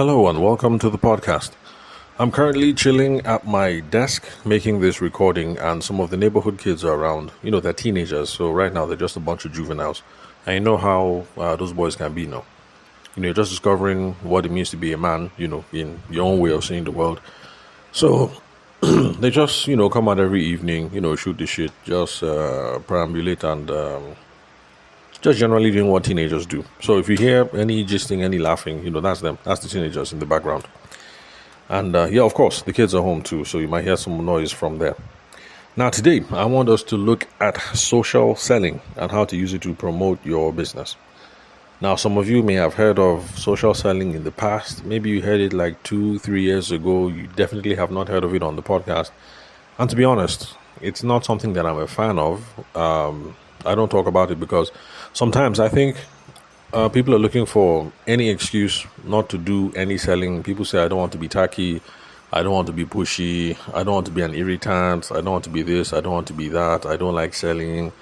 Hello and welcome to the podcast. I'm currently chilling at my desk making this recording, and some of the neighborhood kids are around. They're teenagers, so right now they're just a bunch of juveniles. And you know how those boys can be now. You're just discovering what it means to be a man, in your own way of seeing the world. So they just, come out every evening, shoot the shit, just perambulate and just generally doing what teenagers do. So if you hear any gisting, any laughing, that's them. That's the teenagers in the background. And of course, the kids are home too, so you might hear some noise from there. Now, today, I want us to look at social selling and how to use it to promote your business. Now, some of you may have heard of social selling in the past. Maybe you heard it like 2-3 years ago. You definitely have not heard of it on the podcast. And to be honest, it's not something that I'm a fan of. I don't talk about it because sometimes I think people are looking for any excuse not to do any selling. People say, I don't want to be tacky. I don't want to be pushy. I don't want to be an irritant. I don't want to be this. I don't want to be that. I don't like selling.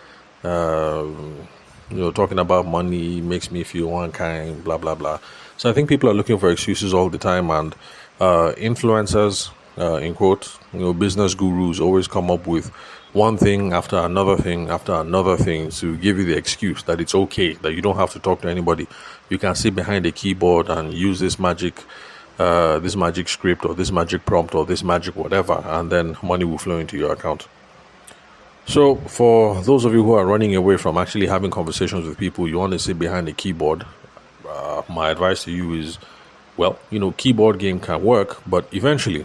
Talking about money makes me feel one kind, blah, blah, blah. So I think people are looking for excuses all the time, and influencers, in quotes, business gurus always come up with one thing after another thing after another thing to give you the excuse that it's okay, that you don't have to talk to anybody. You can sit behind a keyboard and use this magic script or this magic prompt or this magic whatever, and then money will flow into your account. So for those of you who are running away from actually having conversations with people, you want to sit behind a keyboard, my advice to you is, keyboard game can work, but eventually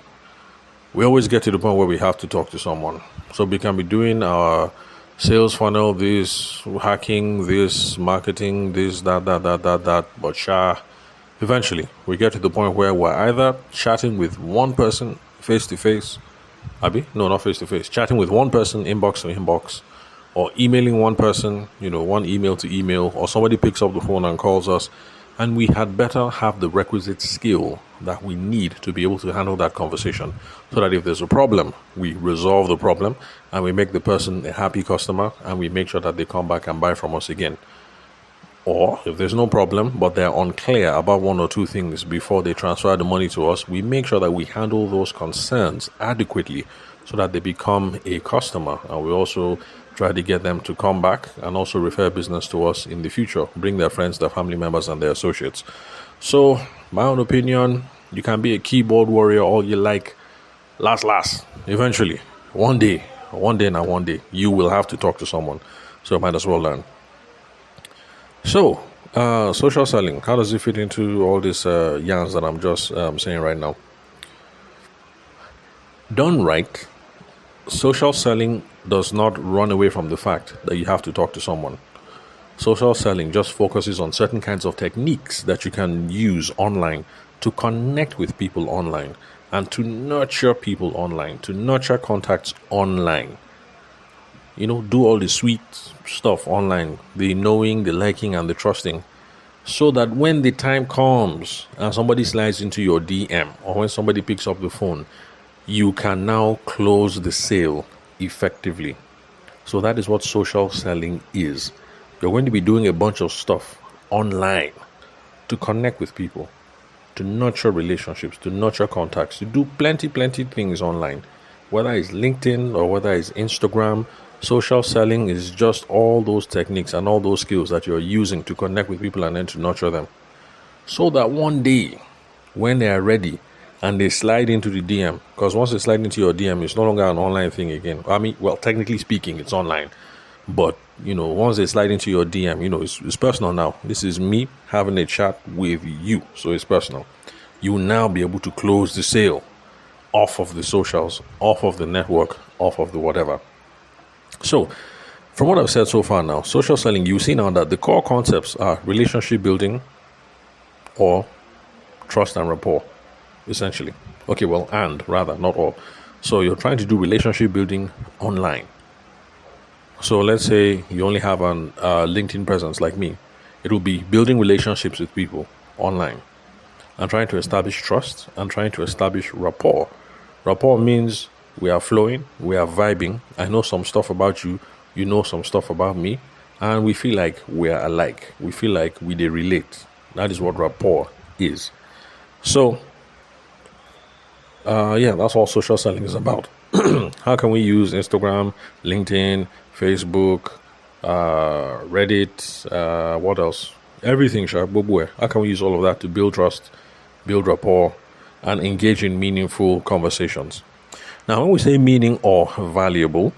we always get to the point where we have to talk to someone. So we can be doing our sales funnel, this hacking, this marketing, this, that. But eventually we get to the point where we're either chatting with one person face to face, not face to face, chatting with one person inbox to inbox, or emailing one person, one email to email, or somebody picks up the phone and calls us. And we had better have the requisite skill that we need to be able to handle that conversation, so that if there's a problem, we resolve the problem and we make the person a happy customer and we make sure that they come back and buy from us again. Or if there's no problem, but they're unclear about one or two things before they transfer the money to us, we make sure that we handle those concerns adequately so that they become a customer. And we also try to get them to come back and also refer business to us in the future, bring their friends, their family members, and their associates. So, my own opinion, you can be a keyboard warrior all you like. Last, eventually, one day, you will have to talk to someone. So, might as well learn. So, social selling, how does it fit into all these yarns that I'm just saying right now? Done right, social selling does not run away from the fact that you have to talk to someone. Social selling just focuses on certain kinds of techniques that you can use online to connect with people online and to nurture people online, to nurture contacts online. Do all the sweet stuff online, the knowing, the liking, and the trusting, so that when the time comes and somebody slides into your DM or when somebody picks up the phone, you can now close the sale effectively. So that is what social selling is. You're going to be doing a bunch of stuff online to connect with people, to nurture relationships, to nurture contacts, to do plenty things online. Whether it's LinkedIn or whether it's Instagram, social selling is just all those techniques and all those skills that you're using to connect with people and then to nurture them. So that one day, when they are ready, and they slide into the DM, because once they slide into your DM, it's no longer an online thing again. Technically speaking, it's online. But, once they slide into your DM, it's personal now. This is me having a chat with you. So it's personal. You will now be able to close the sale off of the socials, off of the network, off of the whatever. So, from what I've said so far now, social selling, you see now that the core concepts are relationship building or trust and rapport. Essentially. Not all. So you're trying to do relationship building online. So let's say you only have an LinkedIn presence like me. It will be building relationships with people online and trying to establish trust and trying to establish rapport. Rapport means we are flowing, we are vibing. I know some stuff about you, you know some stuff about me, and we feel like we are alike. We feel like we relate. That is what rapport is. So, yeah, that's all social selling is about. How can we use Instagram, LinkedIn, Facebook, Reddit, what else? Everything, sure, Bobware. How can we use all of that to build trust, build rapport, and engage in meaningful conversations? Now, when we say meaning or valuable,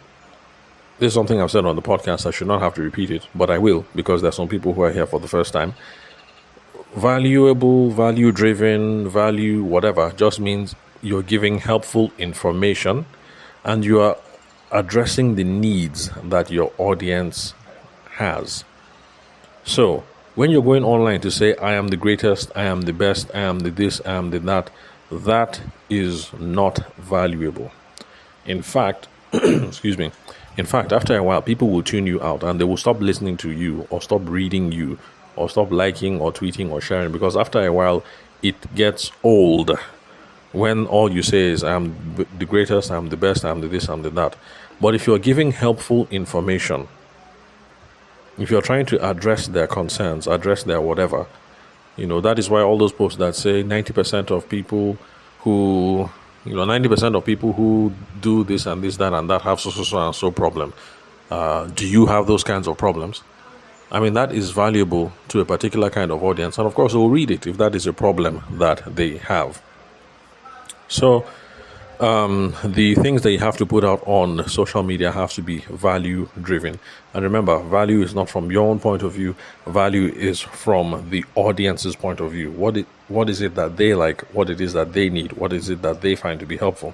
this is something I've said on the podcast. I should not have to repeat it, but I will because there's some people who are here for the first time. Valuable, value driven, value, whatever, just means you're giving helpful information and you are addressing the needs that your audience has. So, when you're going online to say, I am the greatest, I am the best, I am the this, I am the that, that is not valuable. In fact, excuse me, in fact, after a while, people will tune you out and they will stop listening to you or stop reading you or stop liking or tweeting or sharing because after a while, it gets old when all you say is, I'm the greatest, I'm the best, I'm the this, I'm the that. But if you're giving helpful information, if you're trying to address their concerns, address their whatever, that is why all those posts that say 90% of people who 90% of people who do this and this, that, and that have so and so problem. Do you have those kinds of problems? I mean, that is valuable to a particular kind of audience. And of course, they'll read it if that is a problem that they have. So, the things that you have to put out on social media have to be value driven. And remember, value is not from your own point of view. Value is from the audience's point of view. What is it that they like? What it is that they need? What is it that they find to be helpful?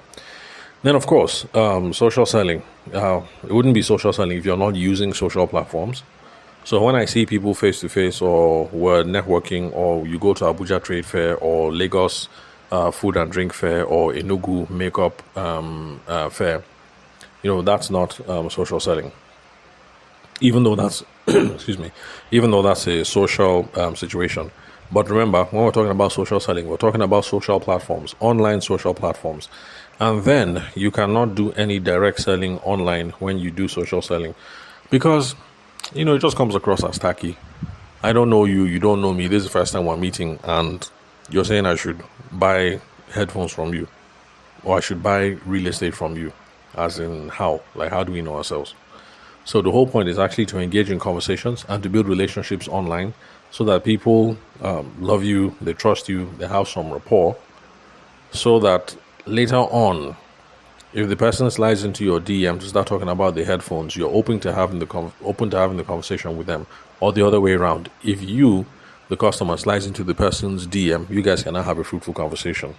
Then, of course, social selling. It wouldn't be social selling if you're not using social platforms. So when I see people face to face or we're networking or you go to Abuja Trade Fair or Lagos Food and Drink Fair or Enugu Makeup Fair, that's not social selling. Even though that's, excuse me, even though that's a social situation. But remember, when we're talking about social selling, we're talking about social platforms, online social platforms. And then you cannot do any direct selling online when you do social selling because, it just comes across as tacky. I don't know you, you don't know me. This is the first time we're meeting and you're saying I should buy headphones from you or I should buy real estate from you. As in how? Like, how do we know ourselves? So the whole point is actually to engage in conversations and to build relationships online so that people love you, they trust you, they have some rapport so that later on, if the person slides into your DM to start talking about the headphones, you're open to having the conversation with them, or the other way around. If you, the customer, slides into the person's DM, you guys can now have a fruitful conversation.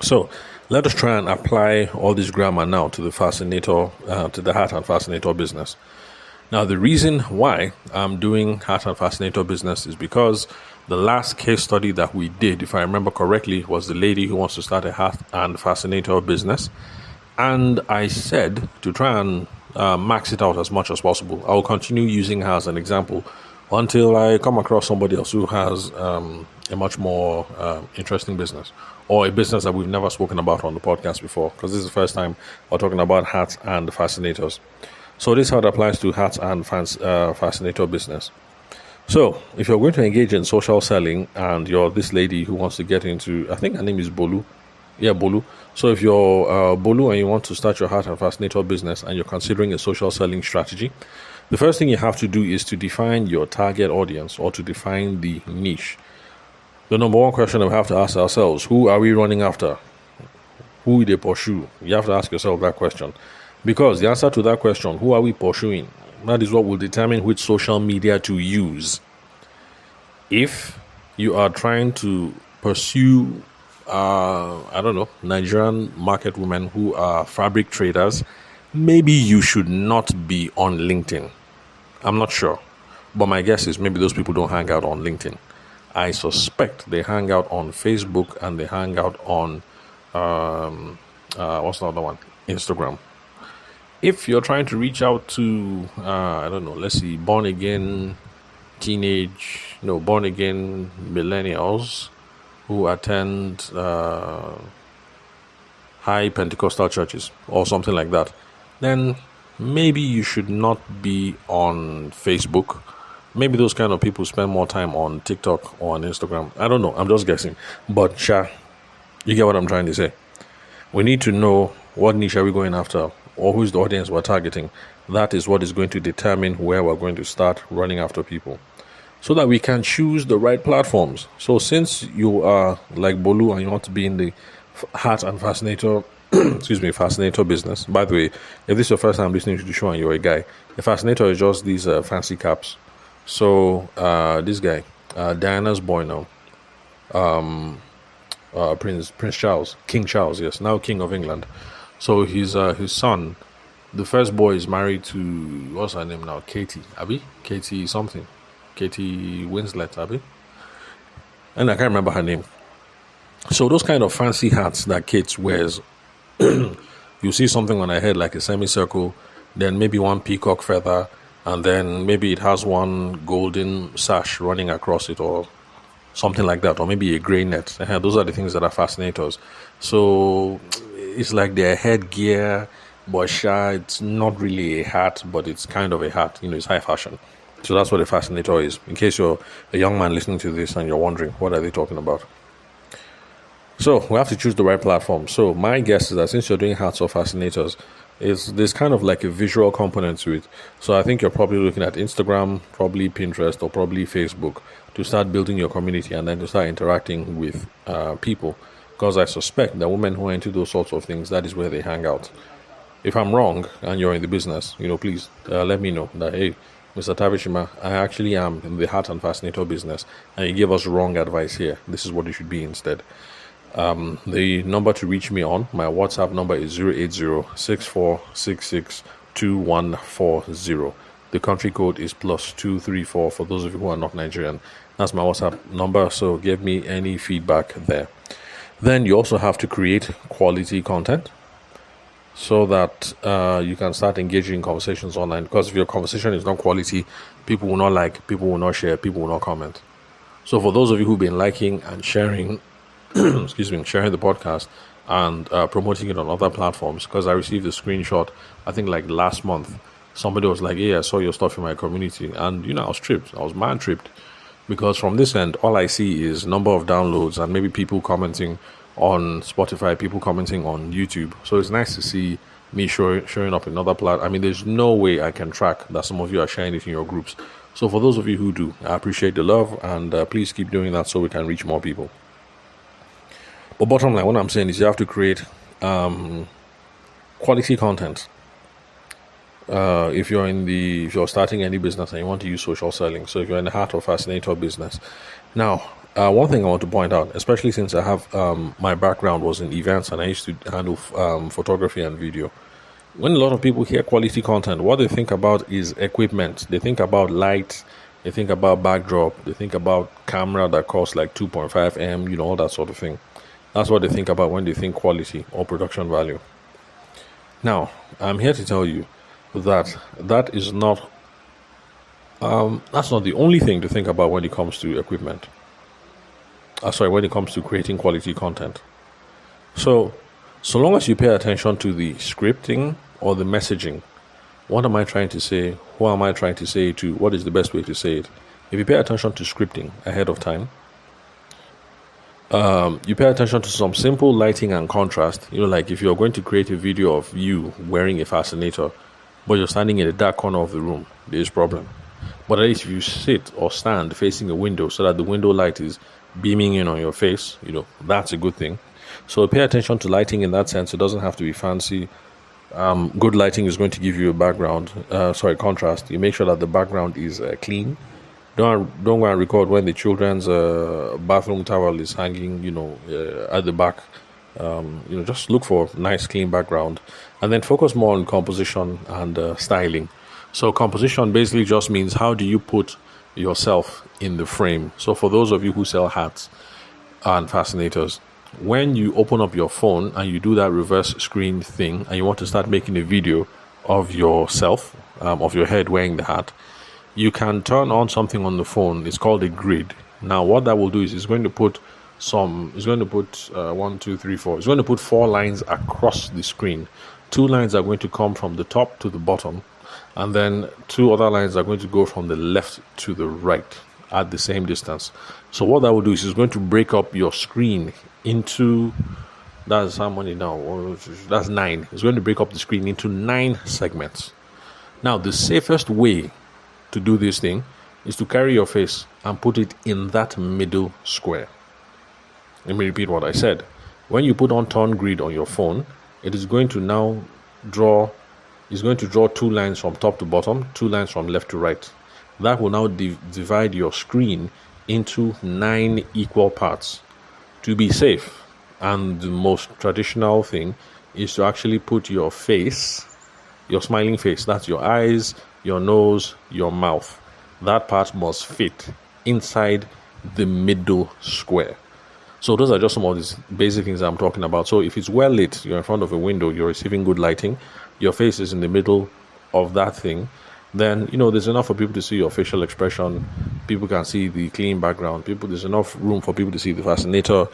So let us try and apply all this grammar now to the fascinator, to the Heart and Fascinator business. Now, the reason why I'm doing Heart and Fascinator business is because the last case study that we did, if I remember correctly, was the lady who wants to start a Heart and Fascinator business. And I said to try and max it out as much as possible. I will continue using her as an example until I come across somebody else who has a much more interesting business or a business that we've never spoken about on the podcast before, because this is the first time we're talking about Hearts and Fascinators. So this is how it applies to Hearts and Fascinator business. So if you're going to engage in social selling and you're this lady who wants to get into, I think her name is Bolu. Yeah, Bolu. So if you're Bolu and you want to start your Heart and Fascinator business and you're considering a social selling strategy, the first thing you have to do is to define your target audience or to define the niche. The number one question that we have to ask ourselves, who are we running after? Who will they pursue? You have to ask yourself that question. Because the answer to that question, who are we pursuing? That is what will determine which social media to use. If you are trying to pursue, Nigerian market women who are fabric traders, maybe you should not be on LinkedIn. I'm not sure. But my guess is maybe those people don't hang out on LinkedIn. I suspect they hang out on Facebook and they hang out on, what's the other one? Instagram. If you're trying to reach out to, born again millennials who attend high Pentecostal churches or something like that, then maybe you should not be on Facebook. Maybe those kind of people spend more time on TikTok or on Instagram. I don't know. I'm just guessing. But sure, you get what I'm trying to say. We need to know what niche are we going after or who's the audience we're targeting. That is what is going to determine where we're going to start running after people so that we can choose the right platforms. So since you are like Bolu and you want to be in the hat and fascinator fascinator business. By the way, if this is your first time listening to the show and you're a guy, a fascinator is just these fancy caps. So this guy, Diana's boy now, Prince Charles, King Charles, yes, now King of England. So his son, the first boy, is married to, what's her name now? Katie something, Katie Winslet, Abby, and I can't remember her name. So those kind of fancy hats that Kate wears, you see something on her head like a semicircle, then maybe one peacock feather, and then maybe it has one golden sash running across it or something like that, or maybe a grey net. Those are the things that are fascinators. So it's like their headgear, but it's not really a hat, but it's kind of a hat. It's high fashion. So that's what a fascinator is. In case you're a young man listening to this and you're wondering, what are they talking about? So we have to choose the right platform. So my guess is that since you're doing hats or fascinators, there's kind of like a visual component to it. So I think you're probably looking at Instagram, probably Pinterest, or probably Facebook to start building your community and then to start interacting with people. Because I suspect that women who are into those sorts of things, that is where they hang out. If I'm wrong and you're in the business, please let me know that, hey, Mr. Tabishima, I actually am in the hat and fascinator business, and you gave us wrong advice here. This is what you should be instead. The number to reach me on, my WhatsApp number is 080-6466-2140. The country code is +234 for those of you who are not Nigerian. That's my WhatsApp number, so give me any feedback there. Then you also have to create quality content so that you can start engaging in conversations online. Because if your conversation is not quality, people will not like, people will not share, people will not comment. So for those of you who've been liking and sharing sharing the podcast and promoting it on other platforms, because I received a screenshot, I think like last month, somebody was like, hey, I saw your stuff in my community, and I was tripped. I was man tripped, because from this end, all I see is number of downloads and maybe people commenting on Spotify, people commenting on YouTube. So it's nice to see me showing up in other platforms. I mean, there's no way I can track that some of you are sharing it in your groups. So for those of you who do, I appreciate the love, and please keep doing that so we can reach more people. But bottom line, what I'm saying is you have to create quality content. If you're starting any business and you want to use social selling, so if you're in the heart of fascinator business. Now, one thing I want to point out, especially since I have my background was in events and I used to handle photography and video. When a lot of people hear quality content, what they think about is equipment. They think about light, they think about backdrop, they think about camera that costs like 2.5 M, all that sort of thing. That's what they think about when they think quality or production value. Now, I'm here to tell you that is not that's not the only thing to think about when it comes to equipment. When it comes to creating quality content. So long as you pay attention to the scripting or the messaging, what am I trying to say? Who am I trying to say to? What is the best way to say it? If you pay attention to scripting ahead of time, you pay attention to some simple lighting and contrast. Like if you're going to create a video of you wearing a fascinator, but you're standing in a dark corner of the room, there's a problem. But at least if you sit or stand facing a window so that the window light is beaming in on your face, that's a good thing. So pay attention to lighting in that sense. It doesn't have to be fancy. Good lighting is going to give you a contrast. You make sure that the background is clean. Don't go and record when the children's bathroom towel is hanging, at the back. Just look for nice, clean background, and then focus more on composition and styling. So composition basically just means how do you put yourself in the frame. So for those of you who sell hats and fascinators, when you open up your phone and you do that reverse screen thing, and you want to start making a video of yourself, of your head wearing the hat, you can turn on something on the phone. It's called a grid. Now, what that will do is it's going to put 4 lines across the screen. 2 lines are going to come from the top to the bottom, And then two other lines are going to go from the left to the right at the same distance. So what that will do is it's going to break up your screen into, that's how many now? That's 9. It's going to break up the screen into 9 segments. Now, the safest way to do this thing is to carry your face and put it in that middle square. Let me repeat what I said. When you put on turn grid on your phone, it is going to now draw 2 lines from top to bottom, 2 lines from left to right. That will now divide your screen into 9 equal parts. To be safe, and the most traditional thing is to actually put your face, your smiling face, that's your eyes, your nose, your mouth. That part must fit inside the middle square. So those are just some of these basic things I'm talking about. So if it's well lit, you're in front of a window, you're receiving good lighting, your face is in the middle of that thing, then there's enough for people to see your facial expression. People can see the clean background. There's enough room for people to see the fascinator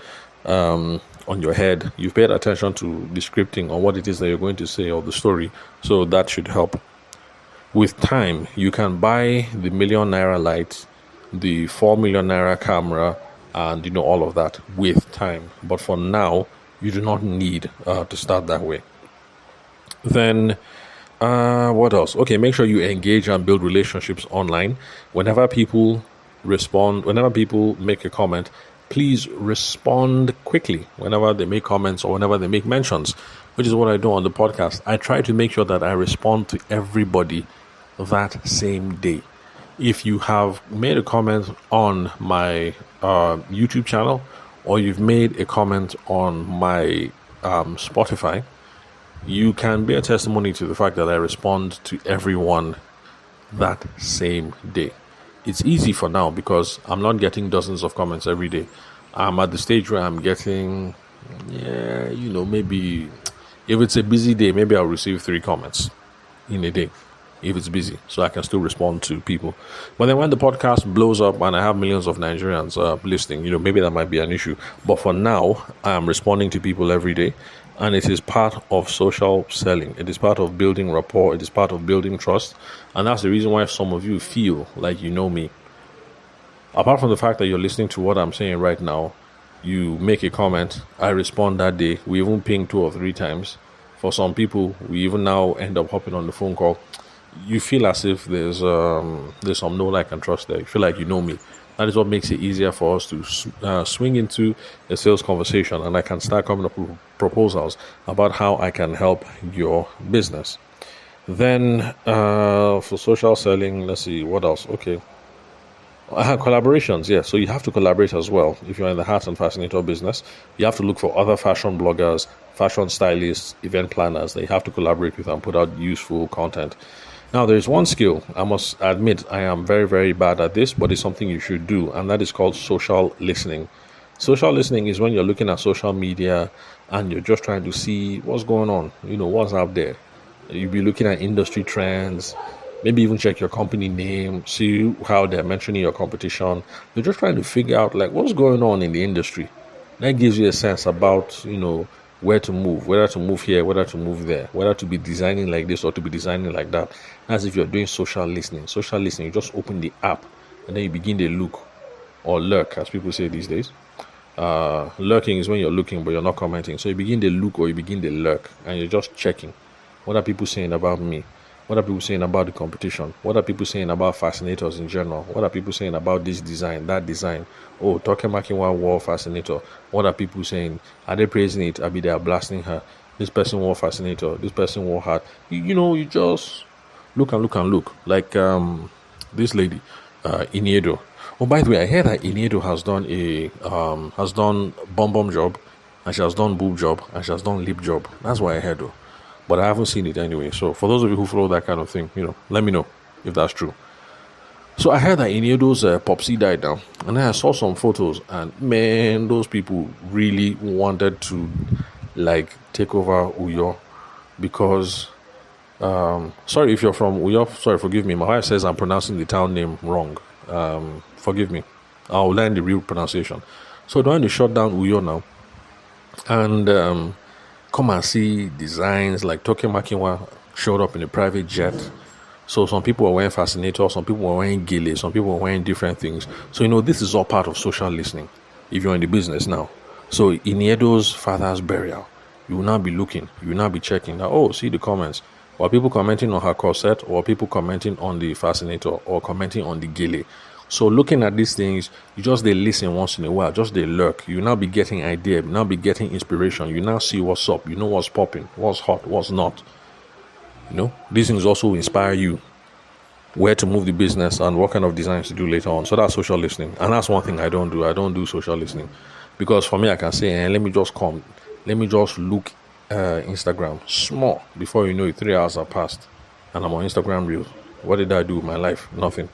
on your head. You've paid attention to the scripting on what it is that you're going to say or the story. So that should help. With time, you can buy the ₦1 million light, the 4 million naira camera, and all of that with time. But for now, you do not need to start that way. Then what else? Okay, make sure you engage and build relationships online. Whenever people make a comment, please respond quickly whenever they make comments or whenever they make mentions, which is what I do on the podcast. I try to make sure that I respond to everybody that same day. If you have made a comment on my YouTube channel, or you've made a comment on my Spotify, you can be a testimony to the fact that I respond to everyone that same day. It's easy for now because I'm not getting dozens of comments every day. I'm at the stage where I'm getting, maybe if it's a busy day, maybe I'll receive 3 comments in a day if it's busy, so I can still respond to people. But then when the podcast blows up and I have millions of Nigerians listening, maybe that might be an issue. But for now, I'm responding to people every day, and it is part of social selling. It is part of building rapport. It is part of building trust, and that's the reason why some of you feel like you know me. Apart from the fact that you're listening to what I'm saying right now, you make a comment, I respond that day. We even ping 2 or 3 times. For some people, we even now end up hopping on the phone call. You feel as if there's some know, like, and trust there. You feel like you know me. That is what makes it easier for us to swing into a sales conversation, and I can start coming up with proposals about how I can help your business. Then for social selling, let's see, what else? Okay. Collaborations, yeah. So you have to collaborate as well. If you're in the hat and fascinator business, you have to look for other fashion bloggers, fashion stylists, event planners that you have to collaborate with and put out useful content. Now, there's one skill, I must admit, I am very, very bad at this, but it's something you should do, and that is called social listening. Social listening is when you're looking at social media and you're just trying to see what's going on, what's out there. You'll be looking at industry trends, maybe even check your company name, see how they're mentioning your competition. You're just trying to figure out, what's going on in the industry. That gives you a sense about, where to move, whether to move here, whether to move there, whether to be designing like this or to be designing like that. As if you're doing social listening. Social listening, you just open the app and then you begin to look, or lurk, as people say these days. Lurking is when you're looking but you're not commenting. So you begin to look or you begin to lurk and you're just checking. What are people saying about me? What are people saying about the competition? What are people saying about fascinators in general? What are people saying about this design, that design? Oh, Toke Makinwa wore fascinator. What are people saying? Are they praising it? They are blasting her. This person wore fascinator. This person wore her. You just look and look and look. Like this lady, Iniedo. Oh, by the way, I heard that Iniedo has done bum job, and she has done boob job, and she has done lip job. That's why I heard though. But I haven't seen it anyway. So for those of you who follow that kind of thing, let me know if that's true. So I heard that Iniedo's Popsy died now. And then I saw some photos. And man, those people really wanted to take over Uyo. Because, sorry if you're from Uyo. Sorry, forgive me. My wife says I'm pronouncing the town name wrong. Forgive me. I'll learn the real pronunciation. So they're going to shut down Uyo now. And come and see designs like Toke Makinwa showed up in a private jet So some people were wearing Fascinator, some people were wearing Gele, some people were wearing different things. So, this is all part of social listening if you're in the business now. So in Edo's father's burial, you will now be looking, you will now be checking that, see the comments. Or people commenting on her corset, or people commenting on the Fascinator, or commenting on the Gele. So looking at these things, you just they listen once in a while, just they lurk. You now be getting idea, you now be getting inspiration. You now see what's up, you know what's popping, what's hot, what's not. These things also inspire you where to move the business and what kind of designs to do later on. So that's social listening. And that's one thing I don't do. I don't do social listening. Because for me, I can say, let me just look Instagram small. Before you know it, 3 hours have passed and I'm on Instagram Reels. What did I do with my life? Nothing.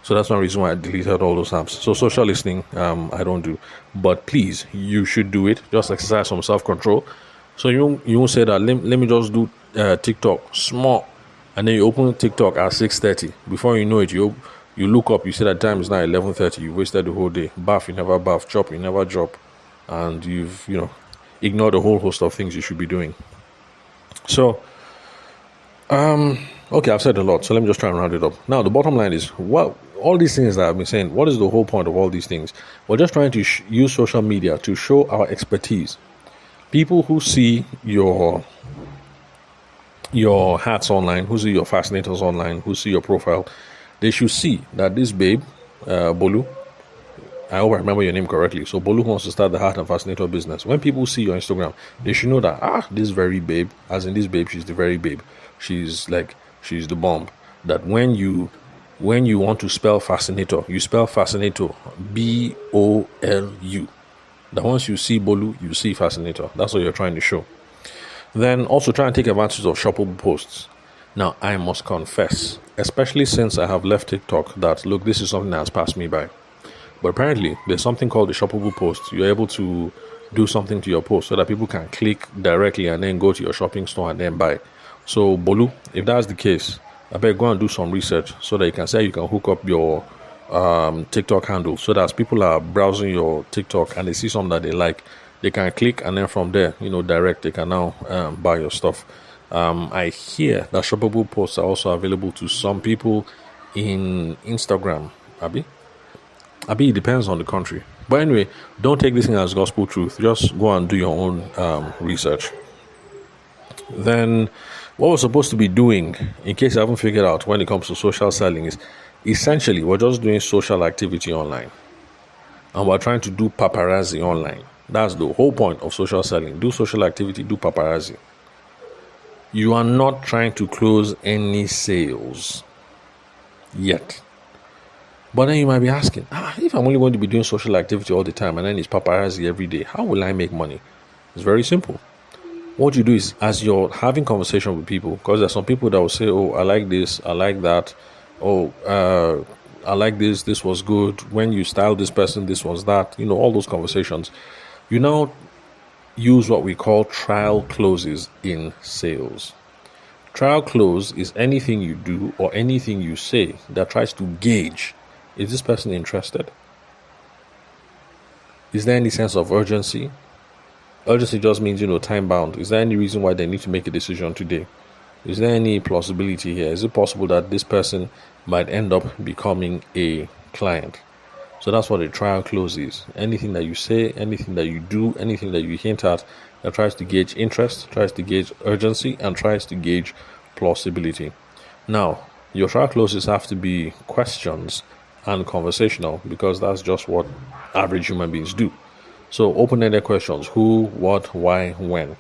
So that's one reason why I deleted all those apps. So social listening, I don't do. But please, you should do it. Just exercise some self-control. So you won't say that, let me just do TikTok small. And then you open TikTok at 6:30. Before you know it, you look up, you see that time is now 11:30. You wasted the whole day. Bath, you never bath. Chop, you never drop. And you've, ignored a whole host of things you should be doing. So, okay, I've said a lot. So let me just try and round it up. Now, the bottom line is, all these things that I've been saying, what is the whole point of all these things? We're just trying to use social media to show our expertise. People who see your hats online, who see your fascinators online, who see your profile, they should see that this babe, Bolu, I hope I remember your name correctly. So Bolu wants to start the hat and fascinator business. When people see your Instagram, they should know that, this very babe, as in this babe, she's the very babe. She's the bomb. That when you want to spell fascinator, you spell fascinator, Bolu. That once you see Bolu, you see fascinator. That's what you're trying to show. Then also try and take advantage of shoppable posts. Now, I must confess, especially since I have left TikTok, that look, this is something that has passed me by. But apparently, there's something called the shoppable post. You're able to do something to your post so that people can click directly and then go to your shopping store and then buy. So, Bolu, if that's the case, I better go and do some research so that you can say you can hook up your TikTok handle, so that as people are browsing your TikTok and they see something that they like, they can click and then from there, direct, they can now buy your stuff. I hear that shoppable posts are also available to some people in Instagram. Abi, it depends on the country. But anyway, don't take this thing as gospel truth. Just go and do your own research. Then, what we're supposed to be doing, in case you haven't figured out when it comes to social selling, is essentially we're just doing social activity online. And we're trying to do paparazzi online. That's the whole point of social selling. Do social activity, do paparazzi. You are not trying to close any sales yet. But then you might be asking, if I'm only going to be doing social activity all the time and then it's paparazzi every day, how will I make money? It's very simple. What you do is, as you're having conversation with people, because there's some people that will say, I like this, I like that, I like this was good. When you style this person, this was that, all those conversations. You now use what we call trial closes in sales. Trial close is anything you do or anything you say that tries to gauge, is this person interested? Is there any sense of urgency? Urgency just means, time bound. Is there any reason why they need to make a decision today? Is there any plausibility here? Is it possible that this person might end up becoming a client? So that's what a trial close is. Anything that you say, anything that you do, anything that you hint at that tries to gauge interest, tries to gauge urgency, and tries to gauge plausibility. Now, your trial closes have to be questions and conversational, because that's just what average human beings do. So open-ended questions: who, what, why, when.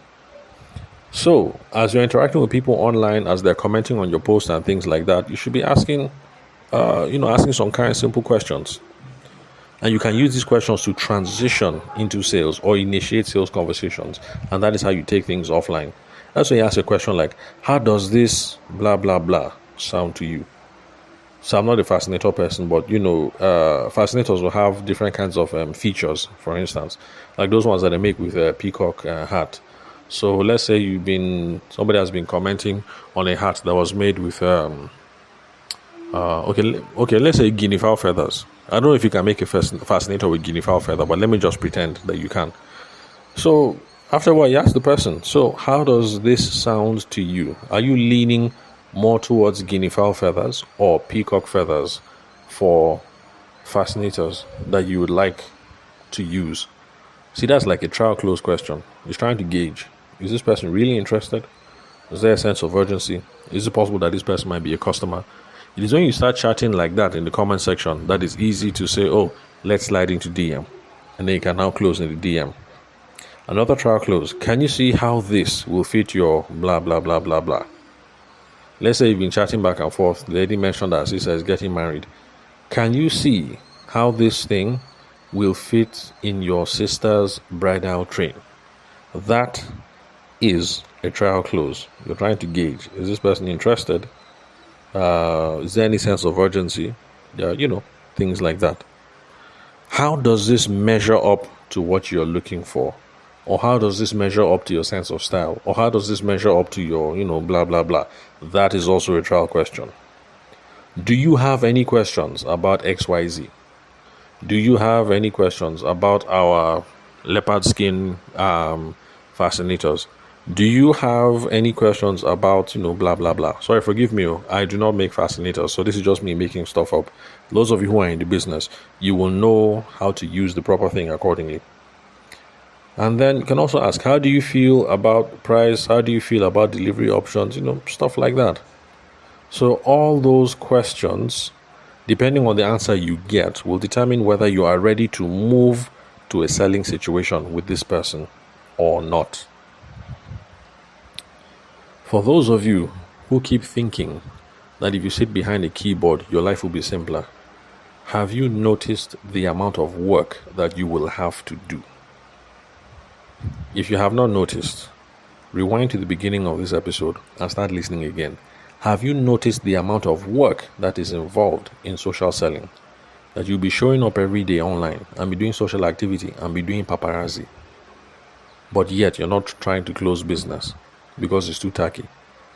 So as you're interacting with people online, as they're commenting on your post and things like that, you should be asking some kind of simple questions. And you can use these questions to transition into sales or initiate sales conversations. And that is how you take things offline. That's when you ask a question like, how does this blah, blah, blah sound to you? So I'm not a fascinator person, but, fascinators will have different kinds of features, for instance, like those ones that they make with a peacock hat. So let's say somebody has been commenting on a hat that was made with, let's say guinea fowl feathers. I don't know if you can make a fascinator with guinea fowl feather, but let me just pretend that you can. So after a while, you ask the person, so how does this sound to you? Are you leaning more towards guinea fowl feathers or peacock feathers for fascinators that you would like to use? See, that's like a trial close question. He's trying to gauge, is this person really interested? Is there a sense of urgency? Is it possible that this person might be a customer? It is when you start chatting like that in the comment section that it's easy to say, oh, let's slide into DM. And then you can now close in the DM. Another trial close. Can you see how this will fit your blah, blah, blah, blah, blah? Let's say you've been chatting back and forth. The lady mentioned that her sister is getting married. Can you see how this thing will fit in your sister's bridal train? That is a trial close. You're trying to gauge, is this person interested? Is there any sense of urgency? Things like that. How does this measure up to what you're looking for? Or how does this measure up to your sense of style? Or how does this measure up to your, blah, blah, blah? That is also a trial question. Do you have any questions about XYZ? Do you have any questions about our leopard skin fascinators? Do you have any questions about, blah, blah, blah? Sorry, forgive me. I do not make fascinators. So this is just me making stuff up. Those of you who are in the business, you will know how to use the proper thing accordingly. And then you can also ask, how do you feel about price? How do you feel about delivery options? Stuff like that. So all those questions, depending on the answer you get, will determine whether you are ready to move to a selling situation with this person or not. For those of you who keep thinking that if you sit behind a keyboard, your life will be simpler, have you noticed the amount of work that you will have to do? If you have not noticed, rewind to the beginning of this episode and start listening again. Have you noticed the amount of work that is involved in social selling? That you'll be showing up every day online and be doing social activity and be doing paparazzi. But yet you're not trying to close business because it's too tacky.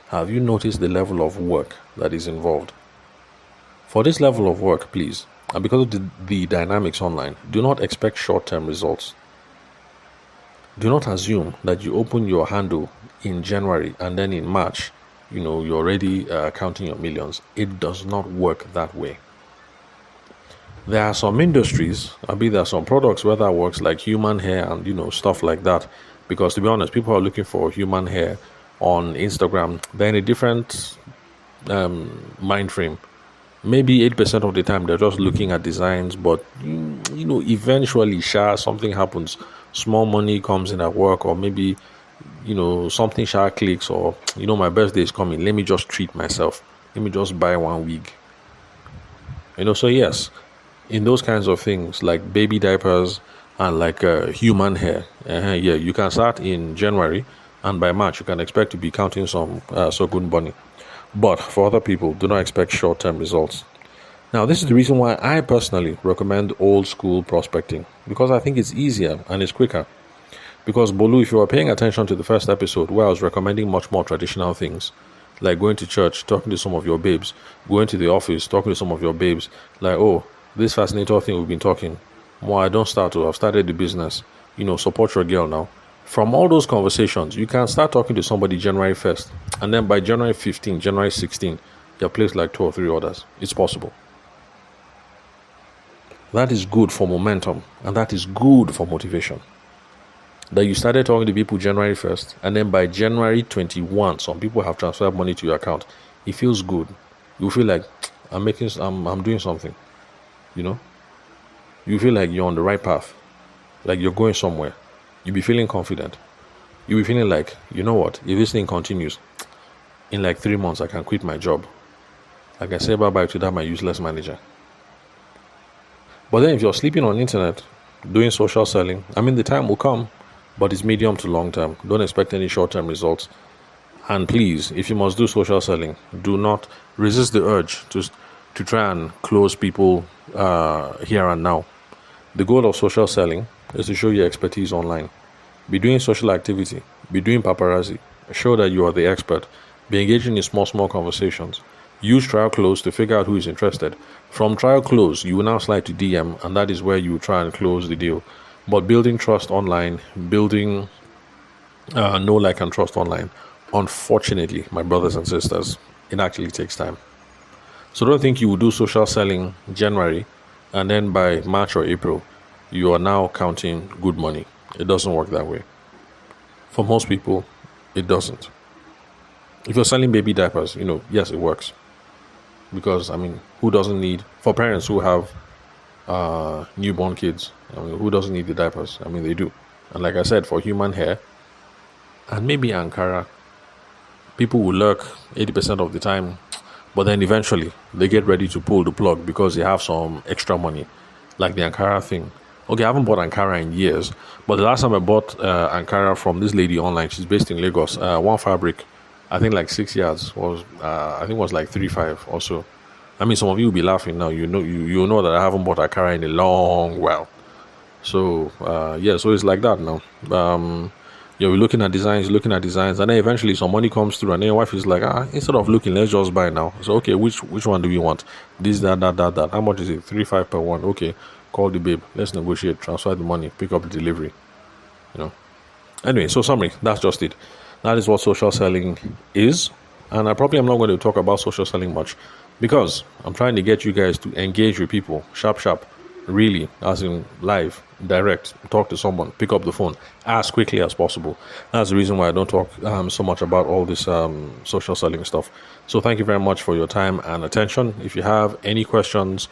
Have you noticed the level of work that is involved? For this level of work, please, and because of the dynamics online, do not expect short-term results. Do not assume that you open your handle in January and then in March, you're already counting your millions. It does not work that way. There are some industries, there are some products where that works, like human hair and, stuff like that. Because to be honest, people are looking for human hair on Instagram. They're in a different mind frame. Maybe 8% of the time they're just looking at designs, but eventually something happens. Small money comes in at work, or maybe something clicks, or my birthday is coming, let me just treat myself, let me just buy one wig. So yes, in those kinds of things like baby diapers and like human hair, you can start in January, and by March you can expect to be counting some Sogun Bunny. But for other people, do not expect short-term results. Now, this is the reason why I personally recommend old school prospecting, because I think it's easier and it's quicker. Because Bolu, if you were paying attention to the first episode where I was recommending much more traditional things, like going to church, talking to some of your babes, going to the office, talking to some of your babes, like, oh, this fascinator thing we've been talking, well, I don't start to, I've started the business, support your girl now. From all those conversations, you can start talking to somebody January 1st, and then by January 15, January 16, you're placed like 2 or 3 orders. It's possible. That is good for momentum, and that is good for motivation. That you started talking to people January 1st, and then by January 21, some people have transferred money to your account. It feels good. You feel like I'm doing something. You feel like you're on the right path, like you're going somewhere. You'll be feeling confident. You'll be feeling like, you know what, if this thing continues, in like 3 months I can quit my job. I can say bye-bye to that my useless manager. But then if you're sleeping on the internet, doing social selling, the time will come, but it's medium to long term. Don't expect any short-term results. And please, if you must do social selling, do not resist the urge to try and close people here and now. The goal of social selling is to show your expertise online. Be doing social activity. Be doing paparazzi. Show that you are the expert. Be engaging in small conversations. Use trial close to figure out who is interested. From trial close, you will now slide to DM, and that is where you try and close the deal. But building trust online, know, like, and trust online, unfortunately, my brothers and sisters, it actually takes time. So don't think you will do social selling January and then by March or April, you are now counting good money. It doesn't work that way. For most people, it doesn't. If you're selling baby diapers, yes, it works. Because, who doesn't need, for parents who have newborn kids, who doesn't need the diapers? They do. And like I said, for human hair and maybe Ankara, people will lurk 80% of the time, but then eventually they get ready to pull the plug because they have some extra money, like the Ankara thing. Okay, I haven't bought Ankara in years, but the last time I bought Ankara from this lady online, she's based in Lagos, one fabric, I think like 6 yards was, was like 3.5 or so. Some of you will be laughing now. You know that I haven't bought Ankara in a long while. So so it's like that now. You're looking at designs, and then eventually some money comes through, and then your wife is like, instead of looking, let's just buy now. So okay, which one do we want? This, that. How much is it? 3.5 per one. Okay, call the babe. Let's negotiate. Transfer the money. Pick up the delivery. Anyway, so summary. That's just it. That is what social selling is, and I probably am not going to talk about social selling much because I'm trying to get you guys to engage with people, sharp, really, as in live, direct, talk to someone, pick up the phone as quickly as possible. That's the reason why I don't talk so much about all this social selling stuff. So thank you very much for your time and attention. If you have any questions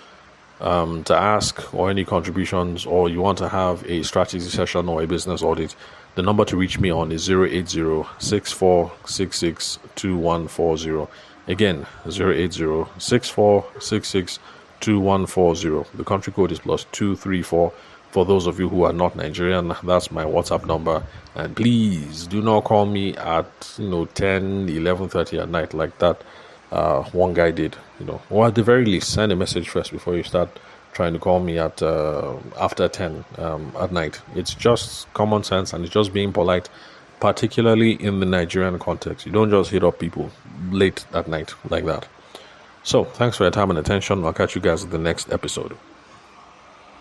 to ask or any contributions, or you want to have a strategy session or a business audit, the number to reach me on is 080-6466-2140. Again, 080-6466-2140. The country code is +234. For those of you who are not Nigerian, that's my WhatsApp number. And please do not call me at 10-11:30 at night like that one guy did. Or at the very least, send a message first before you start trying to call me at after 10 at night. It's just common sense, and it's just being polite, particularly in the Nigerian context. You don't just hit up people late at night like that. So thanks for your time and attention. I'll catch you guys in the next episode.